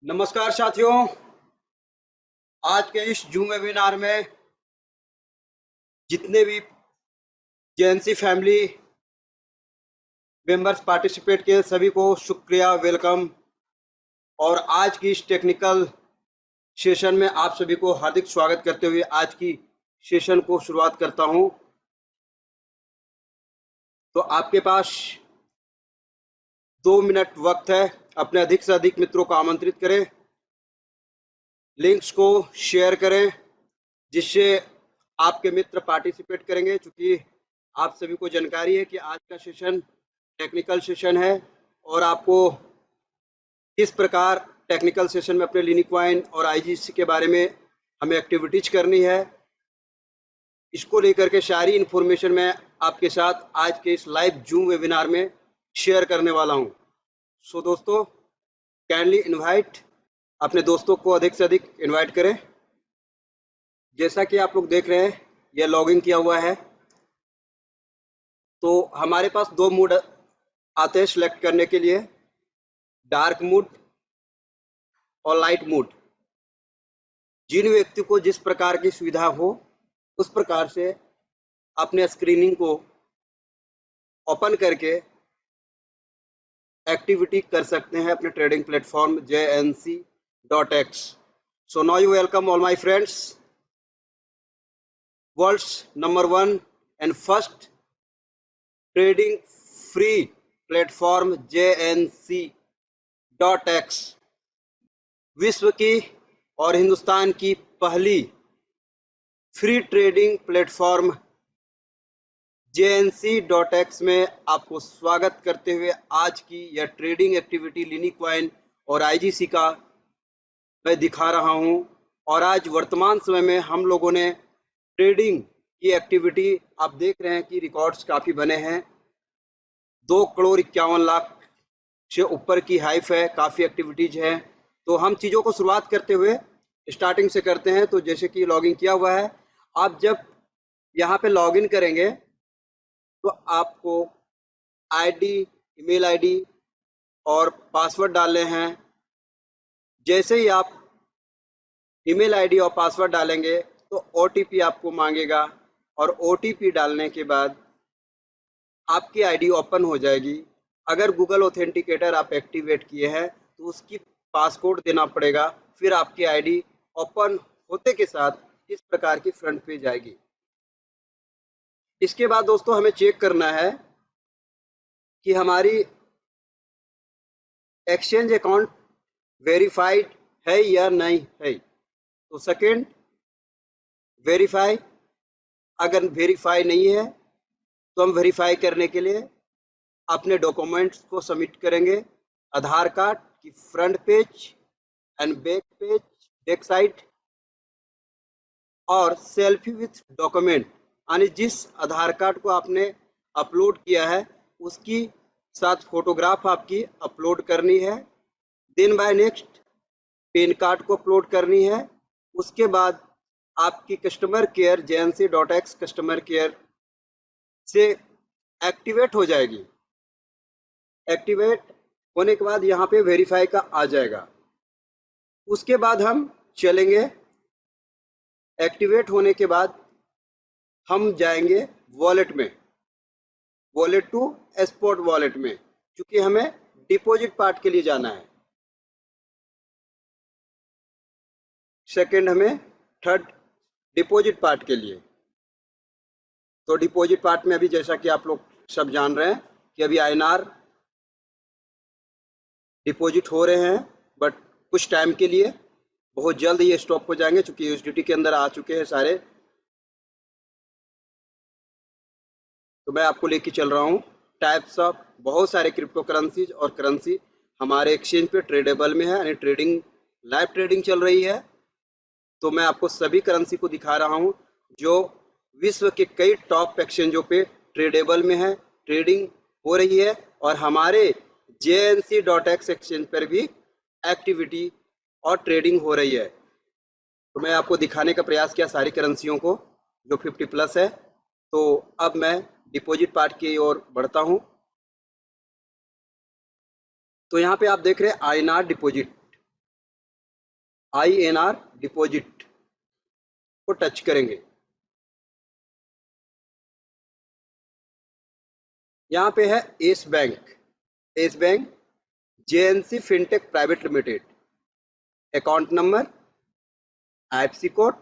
नमस्कार साथियों। आज के इस जूम वेबिनार में जितने भी जेएनसी फैमिली मेंबर्स पार्टिसिपेट किए सभी को शुक्रिया, वेलकम। और आज की इस टेक्निकल सेशन में आप सभी को हार्दिक स्वागत करते हुए आज की सेशन को शुरुआत करता हूं। तो आपके पास 2 मिनट वक्त है। अपने अधिक से अधिक मित्रों को आमंत्रित करें, लिंक्स को शेयर करें जिससे आपके मित्र पार्टिसिपेट करेंगे। चूंकि आप सभी को जानकारी है कि आज का सेशन टेक्निकल सेशन है और आपको किस प्रकार टेक्निकल सेशन में अपने लिनिक्वाइन और आईजीसी के बारे में हमें एक्टिविटीज करनी है, इसको लेकर के सारी इन्फॉर्मेशन मैं आपके साथ आज के इस लाइव जूम वेबिनार में शेयर करने वाला हूं। सो दोस्तों, काइंडली इनवाइट, अपने दोस्तों को अधिक से अधिक इनवाइट करें। जैसा कि आप लोग देख रहे हैं, यह लॉगिन किया हुआ है। तो हमारे पास 2 मोड आते हैं सिलेक्ट करने के लिए, डार्क मोड और लाइट मोड। जिन व्यक्ति को जिस प्रकार की सुविधा हो उस प्रकार से अपने स्क्रीनिंग को ओपन करके एक्टिविटी कर सकते हैं अपने trading platform JNC.X। So now you welcome all my friends. World's number 1 and first trading free platform JNC.X विश्व की और हिंदुस्तान की पहली फ्री ट्रेडिंग प्लेटफॉर्म JNC.X में आपको स्वागत करते हुए आज की यह ट्रेडिंग एक्टिविटी लिनिक्वाइन और आईजीसी का मैं दिखा रहा हूं। और आज वर्तमान समय में हम लोगों ने ट्रेडिंग की एक्टिविटी, आप देख रहे हैं कि रिकॉर्ड्स काफ़ी बने हैं। 2,51,00,000 से ऊपर की हाइप है, काफ़ी एक्टिविटीज है। तो हम चीज़ों को शुरुआत करते हुए स्टार्टिंग से करते हैं। तो जैसे कि लॉगिन किया हुआ है, आप जब यहाँ पे लॉगिन करेंगे तो आपको आईडी, ईमेल आईडी और पासवर्ड डालने हैं। जैसे ही आप ईमेल आईडी और पासवर्ड डालेंगे तो ओटीपी आपको मांगेगा और ओटीपी डालने के बाद आपकी आईडी ओपन हो जाएगी। अगर गूगल ऑथेंटिकेटर आप एक्टिवेट किए हैं तो उसकी पासकोड देना पड़ेगा, फिर आपकी आईडी ओपन होते के साथ इस प्रकार की फ्रंट पेज आएगी। इसके बाद दोस्तों हमें चेक करना है कि हमारी एक्सचेंज अकाउंट वेरीफाइड है या नहीं है। तो सेकंड, वेरीफाई। अगर वेरीफाई नहीं है तो हम वेरीफाई करने के लिए अपने डॉक्यूमेंट्स को सबमिट करेंगे। आधार कार्ड की front page and back page, back side, और सेल्फी विथ डॉक्यूमेंट, यानी जिस आधार कार्ड को आपने अपलोड किया है उसकी साथ फोटोग्राफ आपकी अपलोड करनी है। Then by next PAN card को अपलोड करनी है। उसके बाद आपकी customer care JNC.X customer care से एक्टिवेट हो जाएगी। एक्टिवेट होने के बाद यहाँ पे वेरीफाई का आ जाएगा। उसके बाद हम चलेंगे, एक्टिवेट होने के बाद हम जाएंगे वॉलेट में, वॉलेट टू स्पॉट वॉलेट में, क्योंकि हमें डिपॉजिट पार्ट के लिए जाना है। सेकंड हमें थर्ड डिपॉजिट पार्ट के लिए। तो डिपॉजिट पार्ट में अभी जैसा कि आप लोग सब जान रहे हैं कि अभी INR डिपॉजिट हो रहे हैं, बट कुछ टाइम के लिए, बहुत जल्द ये स्टॉप हो जाएंगे क्योंकि USDT के अंदर आ चुके हैं सारे। तो मैं आपको लेके चल रहा हूँ टाइप्स ऑफ बहुत सारे क्रिप्टो करेंसीज और करेंसी हमारे एक्सचेंज पे ट्रेडेबल में है, यानी ट्रेडिंग, लाइव ट्रेडिंग चल रही है। तो मैं आपको सभी करेंसी को दिखा रहा हूँ जो विश्व के कई टॉप एक्सचेंजों पे ट्रेडेबल में है, ट्रेडिंग हो रही है, और हमारे JNC.X एक्सचेंज पर भी एक्टिविटी और ट्रेडिंग हो रही है। तो मैं आपको दिखाने का प्रयास किया सारी करेंसियों को जो 50+ है। तो अब मैं डिपॉजिट पार्ट की ओर बढ़ता हूँ। तो यहाँ पे आप देख रहे हैं INR डिपॉजिट। INR डिपॉजिट को टच करेंगे। यहाँ पे है S bank JNC fintech private limited, account number, IFSC code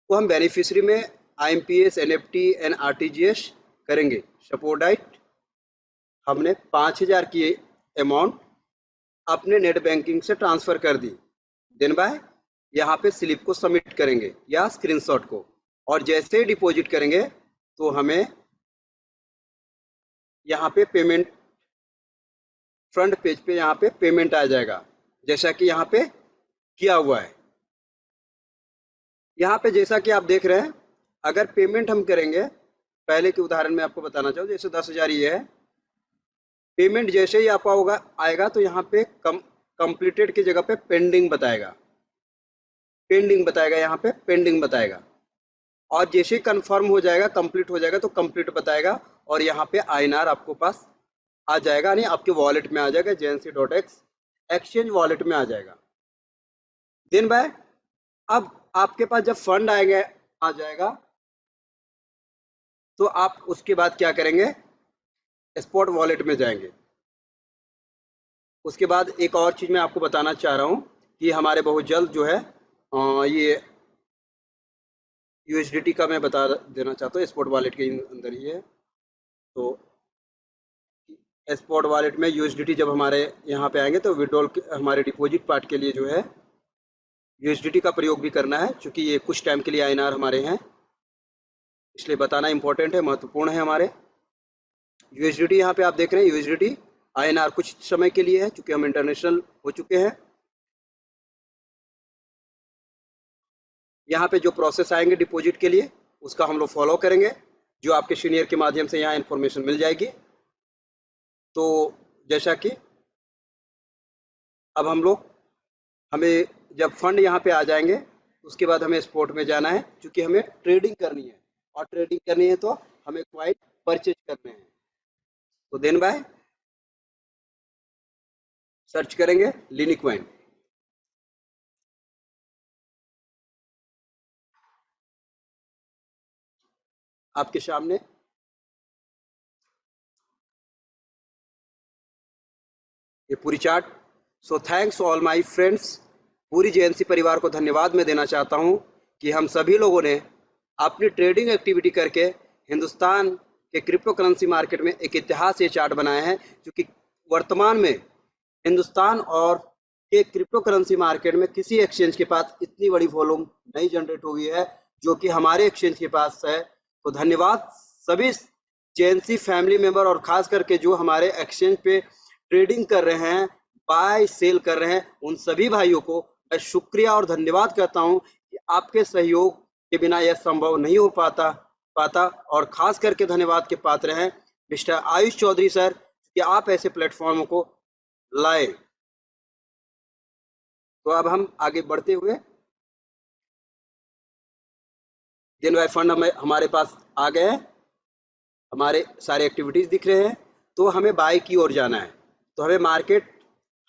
को हम बेनिफिशियरी में IMPS, NFT एंड RTGS करेंगे। सपोर्ट डाइट हमने 5,000 की अमाउंट अपने नेट बैंकिंग से ट्रांसफर कर दी। देन बाय यहाँ पे स्लिप को सबमिट करेंगे या स्क्रीनशॉट को, और जैसे ही डिपॉजिट करेंगे तो हमें यहाँ पे पेमेंट, फ्रंट पेज पे यहाँ पे पेमेंट आ जाएगा, जैसा कि यहाँ पे किया हुआ है। यहाँ पे जैसा कि आप देख रहे हैं, अगर पेमेंट हम करेंगे, पहले के उदाहरण में आपको बताना चाहूँ, जैसे 10,000 ये है, पेमेंट जैसे ही आपका होगा आएगा तो यहाँ पे कंप्लीटेड की जगह पे पेंडिंग बताएगा, यहाँ पे पेंडिंग बताएगा, और जैसे ही कंफर्म हो जाएगा, कंप्लीट हो जाएगा तो कंप्लीट बताएगा, और यहाँ पे INR आपको पास आ जाएगा, यानी आपके वॉलेट में आ जाएगा, JNC.X एक्सचेंज वॉलेट में आ जाएगा। दिन बाय अब आपके पास जब फंड आएगा आ जाएगा तो आप उसके बाद क्या करेंगे, स्पॉट वॉलेट में जाएंगे। उसके बाद एक और चीज़ मैं आपको बताना चाह रहा हूँ कि हमारे बहुत जल्द जो है ये USDT का मैं बता देना चाहता हूँ, स्पॉट वॉलेट के अंदर ही है। तो स्पॉट वॉलेट में USDT जब हमारे यहाँ पे आएंगे तो विड्रॉल हमारे डिपॉजिट पार्ट के लिए जो है USDT का प्रयोग भी करना है, क्योंकि ये कुछ टाइम के लिए INR हमारे हैं, इसलिए बताना इंपॉर्टेंट है, महत्वपूर्ण है हमारे। USDT यहाँ पे आप देख रहे हैं, USDT INR कुछ समय के लिए है, चूंकि हम इंटरनेशनल हो चुके हैं। यहाँ पे जो प्रोसेस आएंगे डिपॉजिट के लिए उसका हम लोग फॉलो करेंगे, जो आपके सीनियर के माध्यम से यहाँ इन्फॉर्मेशन मिल जाएगी। तो जैसा कि अब हमें जब फंड यहाँ पे आ जाएंगे उसके बाद हमें स्पॉट में जाना है, क्योंकि हमें ट्रेडिंग करनी है, और ट्रेडिंग करनी है तो हमें क्वाइट परचेज करने हैं। तो देन बाय सर्च करेंगे लिनिक्वाइन, आपके सामने ये पूरी chart. So thanks all my friends, पूरी JNC परिवार को धन्यवाद मैं देना चाहता हूँ कि हम सभी लोगों ने अपनी ट्रेडिंग एक्टिविटी करके हिंदुस्तान के क्रिप्टो करेंसी मार्केट में एक इतिहास ये चार्ट बनाया है, क्योंकि वर्तमान में हिंदुस्तान और के क्रिप्टो करेंसी मार्केट में किसी एक्सचेंज के पास इतनी बड़ी वॉल्यूम नहीं जनरेट हुई है जो कि हमारे एक्सचेंज के पास है। तो धन्यवाद सभी JNC फैमिली मेंबर, और खास करके जो हमारे एक्सचेंज पे ट्रेडिंग कर रहे हैं, बाय सेल कर रहे हैं, उन सभी भाइयों को मैं शुक्रिया और धन्यवाद करता हूं कि आपके सहयोग के बिना यह संभव नहीं हो पाता। और खास करके धन्यवाद के पात्र हैं मिस्टर आयुष चौधरी सर, कि आप ऐसे प्लेटफॉर्म को लाए। तो अब हम आगे बढ़ते हुए, दिन बाय फंड हमारे पास आ गए हैं, हमारे सारे एक्टिविटीज दिख रहे हैं। तो हमें बाय की ओर जाना है, तो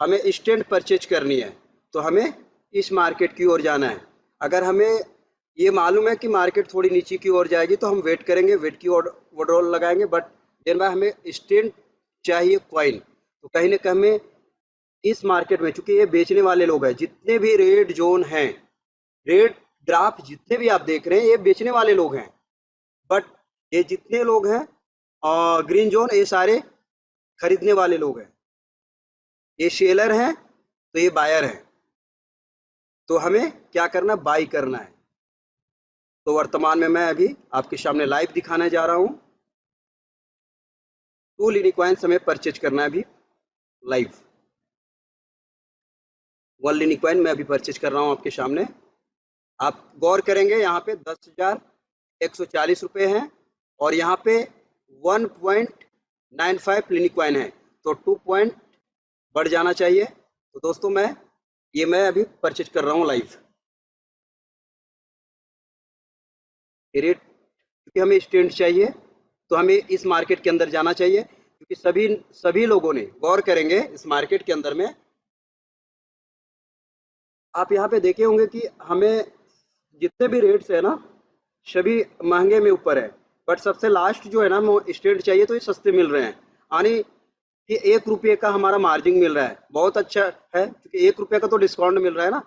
हमें इंस्टेंट परचेज करनी है, तो हमें इस मार्केट की ओर जाना है। अगर हमें ये मालूम है कि मार्केट थोड़ी नीचे की ओर जाएगी तो हम वेट करेंगे, वेट की ओर विड्रॉल लगाएंगे, बट देन बाय हमें इंस्टेंट चाहिए कॉइन। तो कहीं ना कहीं हमें इस मार्केट में, चूंकि ये बेचने वाले लोग हैं, जितने भी रेड जोन हैं, रेड ग्राफ जितने भी आप देख रहे हैं, ये बेचने वाले लोग हैं, बट ये जितने लोग हैं और ग्रीन जोन, ये सारे खरीदने वाले लोग हैं, ये सेलर हैं तो ये बायर हैं। तो हमें क्या करना, बाई करना है। तो वर्तमान में मैं अभी आपके सामने लाइव दिखाने जा रहा हूं, 2 लिनिकॉइन्स हमें परचेज करना है अभी लाइव। 1 लिनिकॉइन मैं अभी परचेज कर रहा हूं आपके सामने। आप गौर करेंगे यहाँ पे 10,140 रुपये हैं, और यहाँ पे 1.95 लिनिकॉइन है, तो 2 पॉइंट बढ़ जाना चाहिए। तो दोस्तों मैं अभी परचेज कर रहा हूँ लाइव। रेट, क्योंकि हमें स्टैंड चाहिए तो हमें इस मार्केट के अंदर जाना चाहिए, क्योंकि सभी लोगों ने गौर करेंगे इस मार्केट के अंदर में आप यहाँ पे देखे होंगे कि हमें जितने भी रेट्स है ना, सभी महंगे में ऊपर है, बट सबसे लास्ट जो है ना वो स्टैंड चाहिए तो ये सस्ते मिल रहे हैं। यानी कि 1 रुपये का हमारा मार्जिन मिल रहा है, बहुत अच्छा है, क्योंकि 1 रुपये का तो डिस्काउंट मिल रहा है ना,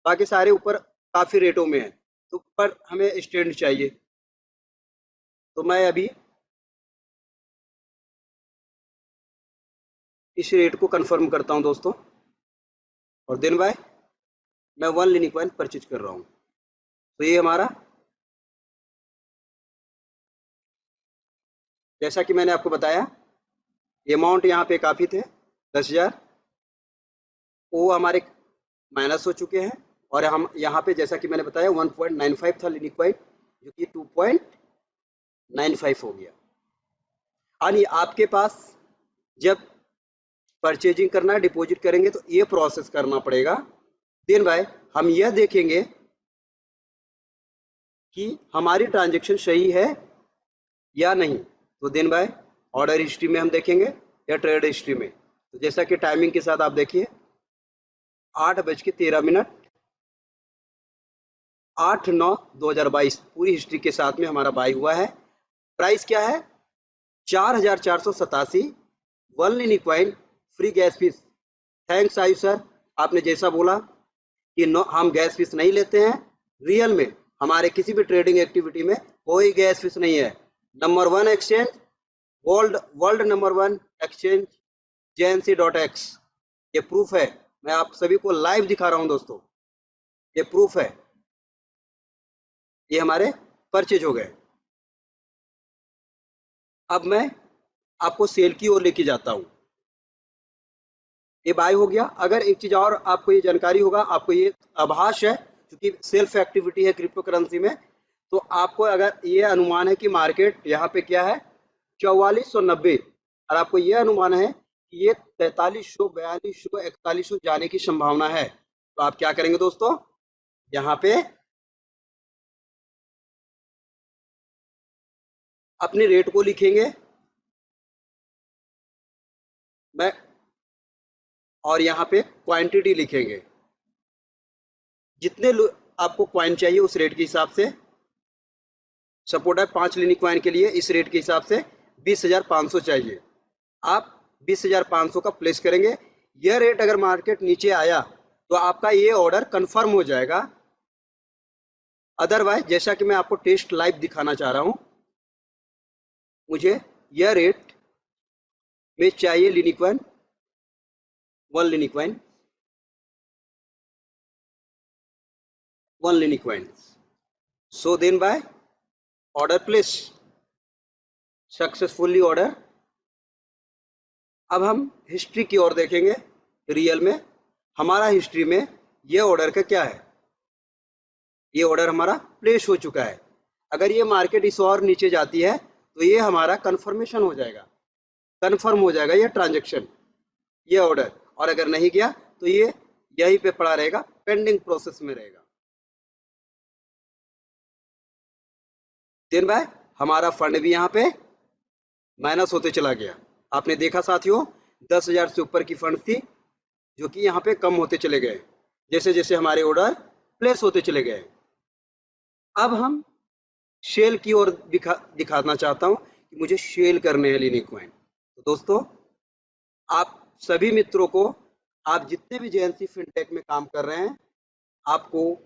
बाकी सारे ऊपर काफ़ी रेटों में है, तो पर हमें स्टैंड चाहिए। तो मैं अभी इस रेट को कंफर्म करता हूँ दोस्तों, और दिन बाय मैं 1 लिनिक परचेज कर रहा हूँ। तो ये हमारा, जैसा कि मैंने आपको बताया, अमाउंट यहाँ पे काफ़ी थे, 10,000, वो हमारे माइनस हो चुके हैं, और हम यहाँ पे जैसा कि मैंने बताया 1.95 था लिनिक पॉइंट, जो कि 2.95 हो गया। यानी आपके पास जब परचेजिंग करना है, डिपॉजिट करेंगे तो ये प्रोसेस करना पड़ेगा। देन भाई हम यह देखेंगे कि हमारी ट्रांजेक्शन सही है या नहीं। तो देन भाई ऑर्डर हिस्ट्री में हम देखेंगे या ट्रेड हिस्ट्री में। तो जैसा कि टाइमिंग के साथ आप देखिए 8:13, 8/9/2022 पूरी हिस्ट्री के साथ में हमारा बाई हुआ है। प्राइस क्या है? 4,487, 1 लिनिक फ्री गैस फीस। थैंक्स आयु सर, आपने जैसा बोला कि हम गैस फीस नहीं लेते हैं। रियल में हमारे किसी भी ट्रेडिंग एक्टिविटी में कोई गैस फीस नहीं है। Number 1 exchange, world number 1 exchange JNC.X, ये प्रूफ है। मैं आप सभी को लाइव दिखा रहा हूं दोस्तों, ये प्रूफ है। ये हमारे परचेज हो गए। अब मैं आपको सेल की ओर लेके जाता हूं। ये बाय हो गया। अगर एक चीज और आपको ये जानकारी होगा, आपको ये आभास है, क्योंकि सेल्फ एक्टिविटी है क्रिप्टो करेंसी में, तो आपको अगर ये अनुमान है कि मार्केट यहाँ पे क्या है 4490, और आपको ये अनुमान है कि ये 4300, 4200, 4100 जाने की संभावना है, तो आप क्या करेंगे दोस्तों, यहाँ पे अपने रेट को लिखेंगे मैं, और यहाँ पे क्वांटिटी लिखेंगे, जितने आपको क्वाइन चाहिए उस रेट के हिसाब से। सपोर्ट है 5 लिनिक के लिए इस रेट के हिसाब से 20,500 चाहिए। आप 20,500 का प्लेस करेंगे। यह रेट अगर मार्केट नीचे आया तो आपका ये ऑर्डर कंफर्म हो जाएगा। अदरवाइज जैसा कि मैं आपको टेस्ट लाइव दिखाना चाह रहा हूं, मुझे यह रेट में चाहिए लिनिक 1 लिनिक 1 लिनिक। So then buy order place successfully order. अब हम हिस्ट्री की ओर देखेंगे। रियल में हमारा हिस्ट्री में ये ऑर्डर का क्या है, ये ऑर्डर हमारा प्लेस हो चुका है। अगर ये मार्केट इस और नीचे जाती है तो ये हमारा कंफर्मेशन हो जाएगा, कंफर्म हो जाएगा ये ट्रांजैक्शन, ये ऑर्डर। और अगर नहीं गया तो ये यहीं पे पड़ा रहेगा, पेंडिंग प्रोसेस में रहेगा। दिन भाई हमारा फंड भी यहाँ पे माइनस होते चला गया। आपने देखा साथियों, 10,000 से ऊपर की फंड थी जो कि यहाँ पे कम होते चले गए जैसे जैसे हमारे ऑर्डर प्लेस होते चले गए। अब हम शेल की ओर दिखाना चाहता हूँ कि मुझे शेल करने हैं लिनिक कॉइन। तो दोस्तों आप सभी मित्रों को, आप जितने भी JNC फिनटेक में काम कर रहे हैं, आपको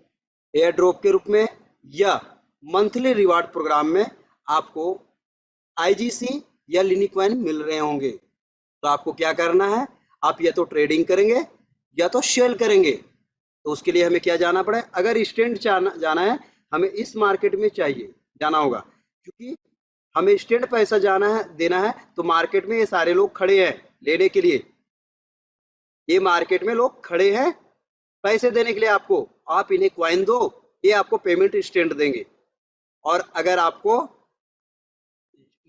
एयर ड्रॉप के रूप में या मंथली रिवार्ड प्रोग्राम में आपको IGC या लिनिक कॉइन मिल रहे होंगे। तो आपको क्या करना है, आप या तो ट्रेडिंग करेंगे या तो शेल करेंगे। तो उसके लिए हमें क्या जाना पड़े, अगर स्टैंड जाना है, हमें इस मार्केट में चाहिए जाना होगा, क्योंकि हमें स्टैंड पैसा जाना है देना है, तो मार्केट में ये सारे लोग खड़े हैं लेने के लिए। ये मार्केट में लोग खड़े हैं पैसे देने के लिए आपको, आप इन्हें क्वाइन दो, ये आपको पेमेंट स्टैंड देंगे। और अगर आपको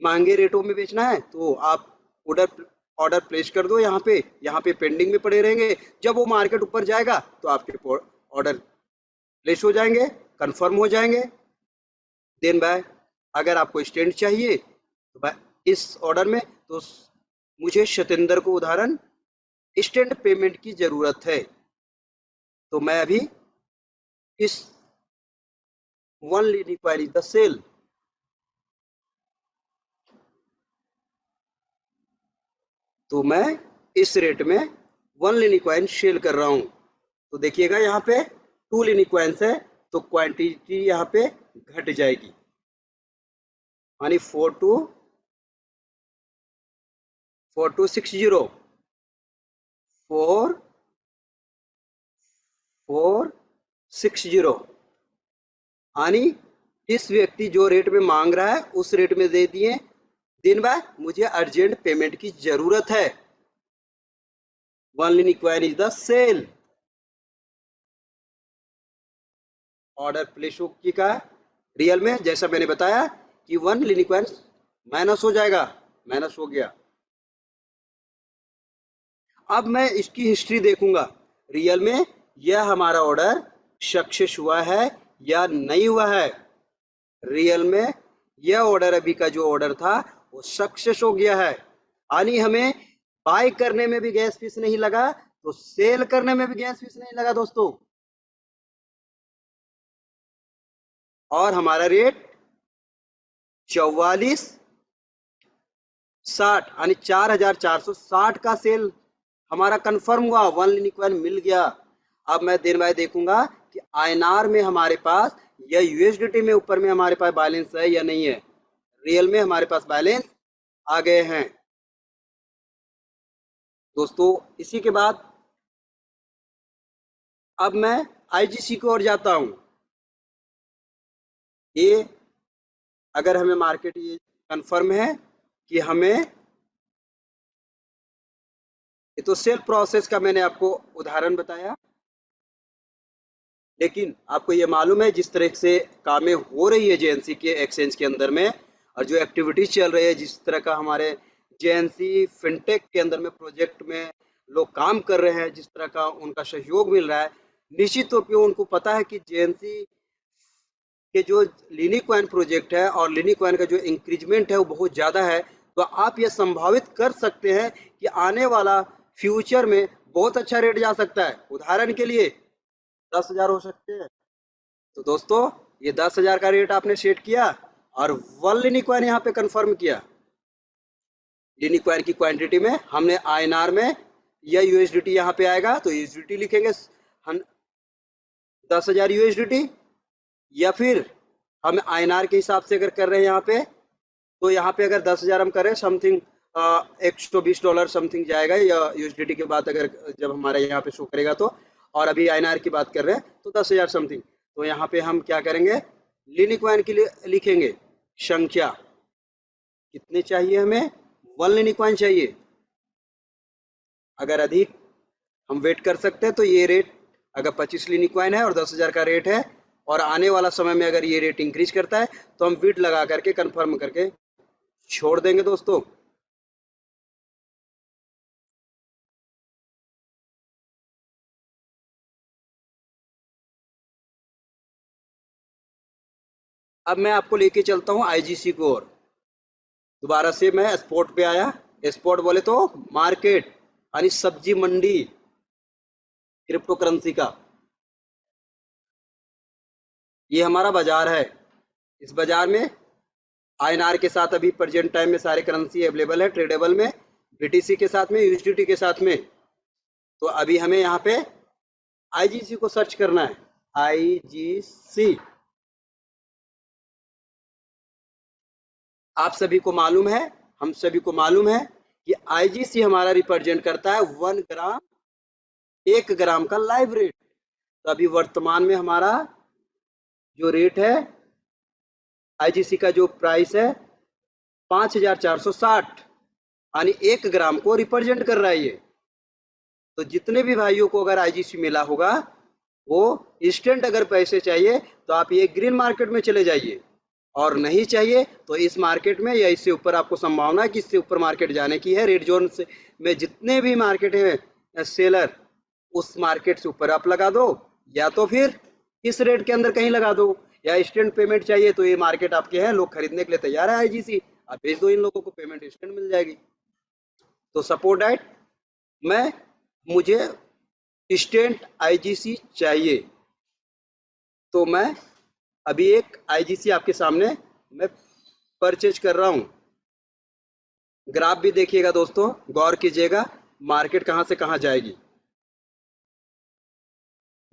महंगे रेटों में बेचना है तो आप ऑर्डर ऑर्डर प्लेस कर दो, यहाँ पे पेंडिंग में पड़े रहेंगे। जब वो मार्केट ऊपर जाएगा तो आपके ऑर्डर प्लेस हो जाएंगे, कंफर्म हो जाएंगे। देन बाय अगर आपको स्टैंड चाहिए तो भाई इस ऑर्डर में, तो मुझे सतेंद्र को उदाहरण स्टैंड पेमेंट की जरूरत है, तो मैं अभी इस 1 leaning coin is the sale, तो मैं इस रेट में 1 लीनिंग कॉइन सेल कर रहा हूं। तो देखिएगा यहाँ पे 2 लीनिंग कॉइन्स है, तो क्वांटिटी यहाँ पे घट जाएगी, यानी 4260 4460, यानी इस व्यक्ति जो रेट में मांग रहा है उस रेट में दे दिए। दिन भाई मुझे अर्जेंट पेमेंट की जरूरत है, 1 leaning coin is the sale. Order place हो चुका है। रियल में जैसा मैंने बताया कि 1 लीनिंग कॉइन माइनस हो जाएगा, माइनस हो गया। अब मैं इसकी हिस्ट्री देखूंगा, रियल में यह हमारा ऑर्डर सक्सेस हुआ है या नहीं हुआ है। रियल में यह ऑर्डर अभी का जो ऑर्डर था वो सक्सेस हो गया है, यानी हमें बाय करने में भी गैस फीस नहीं लगा, तो सेल करने में भी गैस फीस नहीं लगा दोस्तों, और हमारा रेट 4460 यानी 4460 का सेल हमारा कंफर्म हुआ, 1 लीनिंग कॉइन मिल गया। अब मैं दिन बाय देखूंगा कि आईएनआर में हमारे पास या यूएसडीटी में ऊपर में हमारे पास बैलेंस है या नहीं है। रियल में हमारे पास बैलेंस आ गए हैं दोस्तों। इसी के बाद अब मैं आईजीसी की ओर जाता हूं। ये अगर हमें मार्केट ये कंफर्म है कि हमें, ये तो सेल प्रोसेस का मैंने आपको उदाहरण बताया, लेकिन आपको ये मालूम है जिस तरह से कामें हो रही है जेएनसी के एक्सचेंज के अंदर में, और जो एक्टिविटीज चल रही है, जिस तरह का हमारे जेएनसी फिनटेक के अंदर में प्रोजेक्ट में लोग काम कर रहे हैं, जिस तरह का उनका सहयोग मिल रहा है, निश्चित तौर पे उनको पता है कि जेएनसी के जो लीनिंग कॉइन प्रोजेक्ट है और लीनिंग कॉइन का जो इंक्रीजमेंट है वो बहुत ज़्यादा है। तो आप ये संभावित कर सकते हैं कि आने वाला फ्यूचर में बहुत अच्छा रेट जा सकता है। उदाहरण के लिए 10,000 हो सकते हैं। तो दोस्तों ये 10,000 का रेट आपने सेट किया और 1 लीनिंग कॉइन यहाँ पे कंफर्म किया। लीनिंग कॉइन की क्वांटिटी में हमने आईएनआर में या यूएसडीटी यहाँ पे आएगा, तो यूएसडीटी लिखेंगे हम 10,000 यूएसडीटी, या फिर हम आईएनआर के हिसाब से अगर कर रहे हैं यहाँ पे, तो यहाँ पे अगर 10,000 हम करें समथिंग $120 समथिंग जाएगा, या यूएसडीटी के बाद अगर जब हमारे यहाँ पे शो करेगा तो, और अभी आईएनआर की बात कर रहे हैं तो 10,000 समथिंग। तो यहाँ पे हम क्या करेंगे, लीनिंग कॉइन के लिए लिखेंगे संख्या कितने चाहिए हमें, 1 लीनिंग कॉइन चाहिए। अगर अधिक हम वेट कर सकते हैं तो ये रेट, अगर 25 लीनिंग कॉइन है और 10,000 का रेट है, और आने वाला समय में अगर ये रेट इंक्रीज करता है तो हम वेट लगा करके कंफर्म करके छोड़ देंगे दोस्तों। अब मैं आपको लेके चलता हूँ आईजीसी को, और दोबारा से मैं स्पॉट पे आया। स्पॉट बोले तो मार्केट, यानी सब्जी मंडी क्रिप्टो करेंसी का, ये हमारा बाजार है। इस बाजार में आईएनआर के साथ अभी प्रेजेंट टाइम में सारे करेंसी अवेलेबल है ट्रेडेबल में, बीटीसी के साथ में, यूएसडीटी के साथ में। तो अभी हमें यहाँ पे आईजीसी को सर्च करना है, आईजीसी। आप सभी को मालूम है, हम सभी को मालूम है कि आईजीसी हमारा रिप्रेजेंट करता है 1 ग्राम, 1 ग्राम का लाइव रेट। तो अभी वर्तमान में हमारा जो रेट है आईजीसी का, जो प्राइस है 5,460, यानी 1 ग्राम को रिप्रेजेंट कर रहा है ये। तो जितने भी भाइयों को अगर आईजीसी मिला होगा, वो इंस्टेंट अगर पैसे चाहिए तो आप ये ग्रीन मार्केट में चले जाइए, और नहीं चाहिए तो इस मार्केट में या इससे ऊपर आपको संभावना है कि इससे ऊपर मार्केट जाने की है। रेड जोन से में जितने भी मार्केट है सेलर, उस मार्केट से ऊपर आप लगा दो, या तो फिर इस रेट के अंदर कहीं लगा दो, या इंस्टेंट पेमेंट चाहिए तो ये मार्केट आपके हैं, लोग खरीदने के लिए तैयार है आईजीसी, आप भेज दो इन लोगों को, पेमेंट इंस्टेंट मिल जाएगी। तो सपोर्ट डाइट मैं मुझे इंस्टेंट आईजीसी चाहिए, तो मैं अभी एक आईजीसी आपके सामने मैं परचेज कर रहा हूँ। ग्राफ भी देखिएगा दोस्तों, गौर कीजिएगा मार्केट कहाँ से कहाँ जाएगी।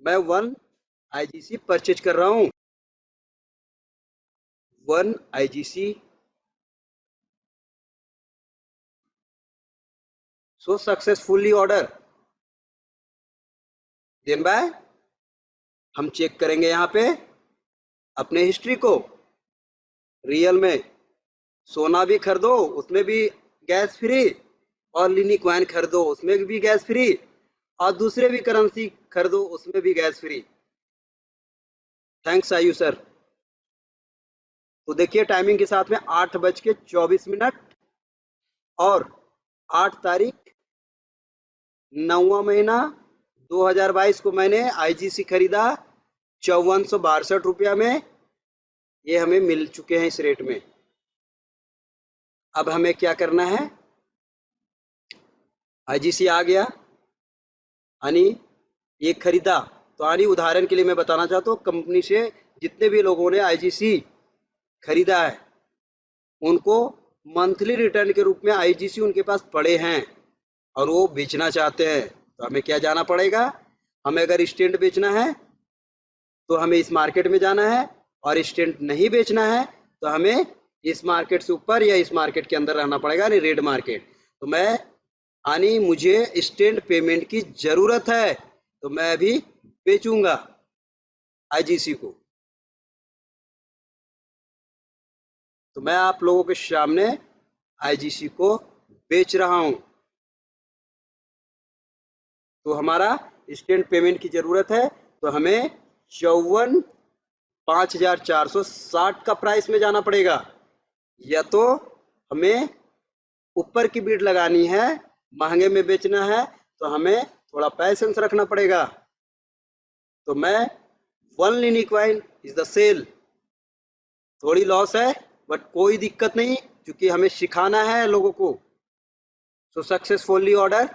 मैं 1 आईजीसी परचेज कर रहा हूँ, 1 IGC. So successfully order. Then by हम चेक करेंगे यहाँ पे अपने हिस्ट्री को। रियल में सोना भी खरीदो उसमें भी गैस फ्री, और लिनी कॉइन खरीदो उसमें भी गैस फ्री, और दूसरे भी करेंसी खरीदो उसमें भी गैस फ्री। थैंक्स आयु सर। तो देखिए टाइमिंग के साथ में 8:24 और 8 तारीख 9वां महीना 2022 को मैंने आईजीसी खरीदा 5462 में। ये हमें मिल चुके हैं इस रेट में। अब हमें क्या करना है, आईजीसी आ गया, यानी ये खरीदा। तो यानी उदाहरण के लिए मैं बताना चाहता हूँ, कंपनी से जितने भी लोगों ने आईजीसी खरीदा है उनको मंथली रिटर्न के रूप में आईजीसी उनके पास पड़े हैं और वो बेचना चाहते हैं। तो हमें क्या जाना पड़ेगा, हमें अगर स्टैंड बेचना है तो हमें इस मार्केट में जाना है, और स्टैंड नहीं बेचना है तो हमें इस मार्केट से ऊपर या इस मार्केट के अंदर रहना पड़ेगा, यानी रेड मार्केट। तो मैं यानी मुझे स्टैंड पेमेंट की जरूरत है, तो मैं अभी बेचूंगा आईजीसी को। तो मैं आप लोगों के सामने आईजीसी को बेच रहा हूं। तो हमारा इंस्टेंट पेमेंट की जरूरत है, तो हमें 54,5460 का प्राइस में जाना पड़ेगा, या तो हमें ऊपर की बीड लगानी है, महंगे में बेचना है तो हमें थोड़ा पैसेंस रखना पड़ेगा। तो मैं 1 लिनिक्वाइन इज द सेल। थोड़ी लॉस है बट कोई दिक्कत नहीं, क्योंकि हमें सिखाना है लोगों को। सो सक्सेसफुली ऑर्डर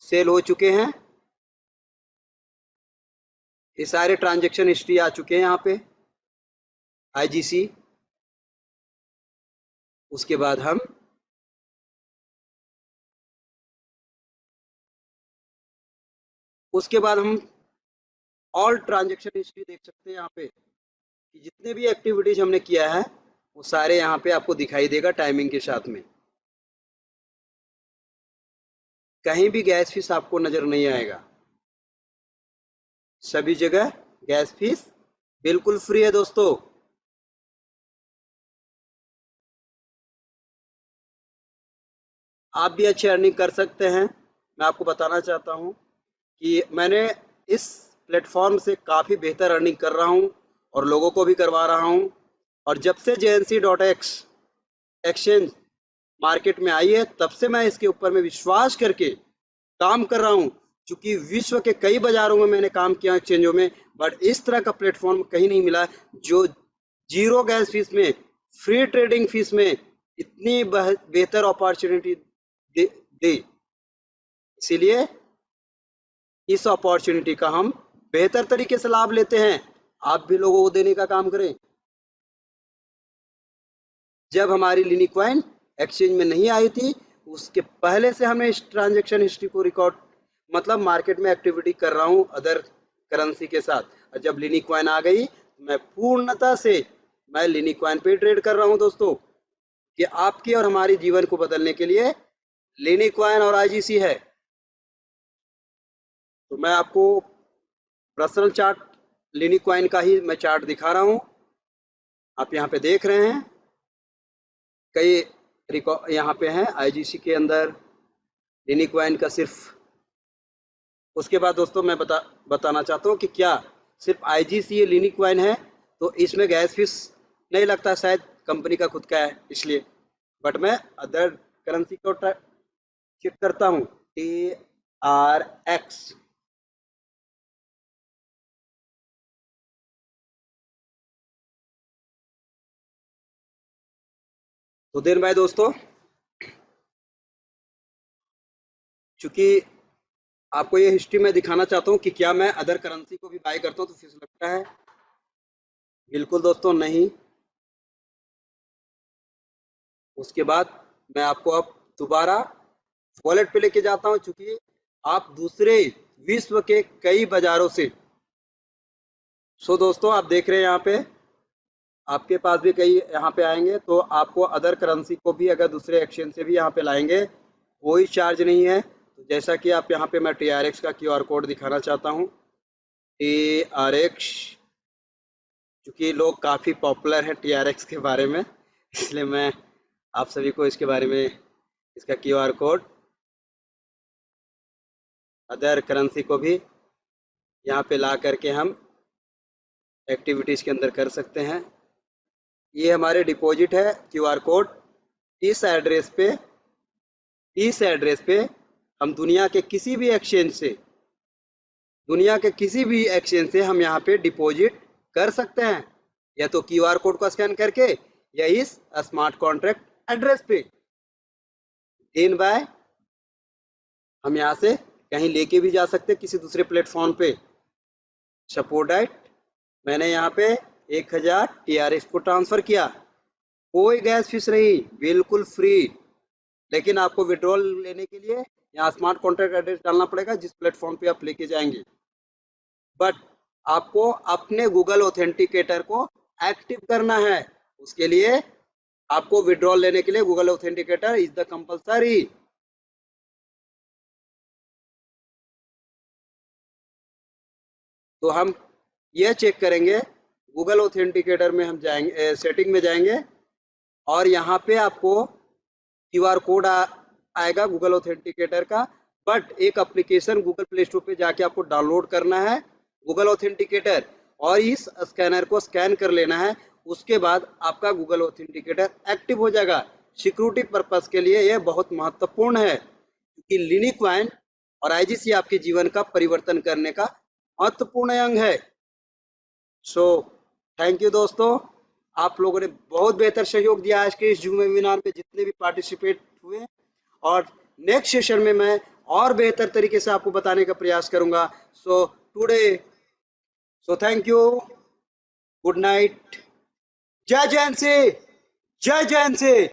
सेल हो चुके हैं। ये सारे ट्रांजेक्शन हिस्ट्री आ चुके हैं यहाँ पे आईजीसी। उसके बाद हम ऑल ट्रांजेक्शन हिस्ट्री देख सकते हैं यहाँ पे, कि जितने भी एक्टिविटीज हमने किया है वो सारे यहाँ पे आपको दिखाई देगा टाइमिंग के साथ में। कहीं भी गैस फीस आपको नजर नहीं आएगा, सभी जगह गैस फीस बिल्कुल फ्री है दोस्तों। आप भी अच्छी अर्निंग कर सकते हैं। मैं आपको बताना चाहता हूँ कि मैंने इस प्लेटफॉर्म से काफ़ी बेहतर अर्निंग कर रहा हूँ और लोगों को भी करवा रहा हूँ। और जब से JNC.X एक्सचेंज मार्केट में आई है तब से मैं इसके ऊपर में विश्वास करके काम कर रहा हूँ। क्योंकि विश्व के कई बाजारों में मैंने काम किया एक्सचेंजों में, बट इस तरह का प्लेटफॉर्म कहीं नहीं मिला जो जीरो गैस फीस में, फ्री ट्रेडिंग फीस में इतनी बेहतर अपॉर्चुनिटी दे, दे। इसीलिए इस अपॉर्चुनिटी का हम बेहतर तरीके से लाभ लेते हैं। आप भी लोगों को देने का काम करें। जब हमारी लिनिक्वाइन एक्सचेंज में नहीं आई थी उसके पहले से हमें इस ट्रांजैक्शन हिस्ट्री को रिकॉर्ड, मतलब मार्केट में एक्टिविटी कर रहा हूँ अदर करेंसी के साथ। और जब लिनिक्वाइन आ गई मैं पूर्णतः से मैं लिनिक्वाइन पे ट्रेड कर रहा हूँ दोस्तों। कि आपके और हमारे जीवन को बदलने के लिए लिनिक्वाइन और आईजीसी है। तो मैं आपको पर्सनल चार्ट लिनिक्वाइन का ही मैं चार्ट दिखा रहा हूँ। आप यहाँ पे देख रहे हैं कई रिकॉर्ड यहाँ पे हैं आईजीसी के अंदर लिनिक्वाइन का सिर्फ। उसके बाद दोस्तों मैं बताना चाहता हूँ कि क्या सिर्फ आईजीसी लिनिक्वाइन है तो इसमें गैस फीस नहीं लगता, शायद कंपनी का खुद का है इसलिए। बट मैं अदर करेंसी को चेक करता हूँ। TRX। तो देर भाई दोस्तों, चूंकि आपको ये हिस्ट्री में दिखाना चाहता हूँ कि क्या मैं अदर करेंसी को भी बाय करता हूँ तो फिर लगता है, बिल्कुल दोस्तों नहीं। उसके बाद मैं आपको अब दोबारा वॉलेट पे लेके जाता हूँ, चूंकि आप दूसरे विश्व के कई बाजारों से, सो दोस्तों आप देख रहे हैं यहाँ पे आपके पास भी कई यहाँ पे आएंगे, तो आपको अदर करेंसी को भी अगर दूसरे एक्सचेंज से भी यहाँ पे लाएंगे कोई चार्ज नहीं है। तो जैसा कि आप यहाँ पे मैं TRX का QR कोड दिखाना चाहता हूँ। TRX, क्योंकि लोग काफ़ी पॉपुलर है TRX के बारे में, इसलिए मैं आप सभी को इसके बारे में इसका QR कोड अदर करेंसी को भी यहाँ पे ला करके हम एक्टिविटीज़ के अंदर कर सकते हैं। ये हमारे डिपॉजिट है QR कोड। इस एड्रेस पे इस एड्रेस पे हम दुनिया के किसी भी एक्सचेंज से हम यहाँ पे डिपॉजिट कर सकते हैं, या तो QR कोड को स्कैन करके या इस स्मार्ट कॉन्ट्रैक्ट एड्रेस पे। दिन बाय हम यहाँ से कहीं लेके भी जा सकते हैं किसी दूसरे प्लेटफॉर्म पे। सपोर्ट दैट मैंने यहाँ पे 1000 TRX को ट्रांसफर किया, कोई गैस फीस नहीं, बिल्कुल फ्री। लेकिन आपको विड्रॉल लेने के लिए यहाँ स्मार्ट कॉन्ट्रैक्ट एड्रेस डालना पड़ेगा जिस प्लेटफॉर्म पे आप लेके जाएंगे। बट आपको अपने गूगल ऑथेंटिकेटर को एक्टिव करना है। उसके लिए आपको विड्रॉल लेने के लिए Google authenticator is the compulsory. तो हम यह चेक करेंगे, गूगल ऑथेंटिकेटर में हम जाएंगे, सेटिंग में जाएंगे, और यहाँ पे आपको QR कोड आएगा गूगल ऑथेंटिकेटर का। बट एक एप्लीकेशन गूगल प्ले स्टोर पे जाके आपको डाउनलोड करना है गूगल ऑथेंटिकेटर, और इस स्कैनर को स्कैन कर लेना है। उसके बाद आपका गूगल ऑथेंटिकेटर एक्टिव हो जाएगा। सिक्योरिटी पर्पस के लिए यह बहुत महत्वपूर्ण है, क्योंकि लिनिकॉइन और IGC आपके जीवन का परिवर्तन करने का महत्वपूर्ण अंग है। सो थैंक यू दोस्तों, आप लोगों ने बहुत बेहतर सहयोग दिया आज के इस जूम वेबिनार में, जितने भी पार्टिसिपेट हुए। और नेक्स्ट सेशन में मैं और बेहतर तरीके से आपको बताने का प्रयास करूंगा। So today, so thank you, good night, जय जैन से, जय जैन से।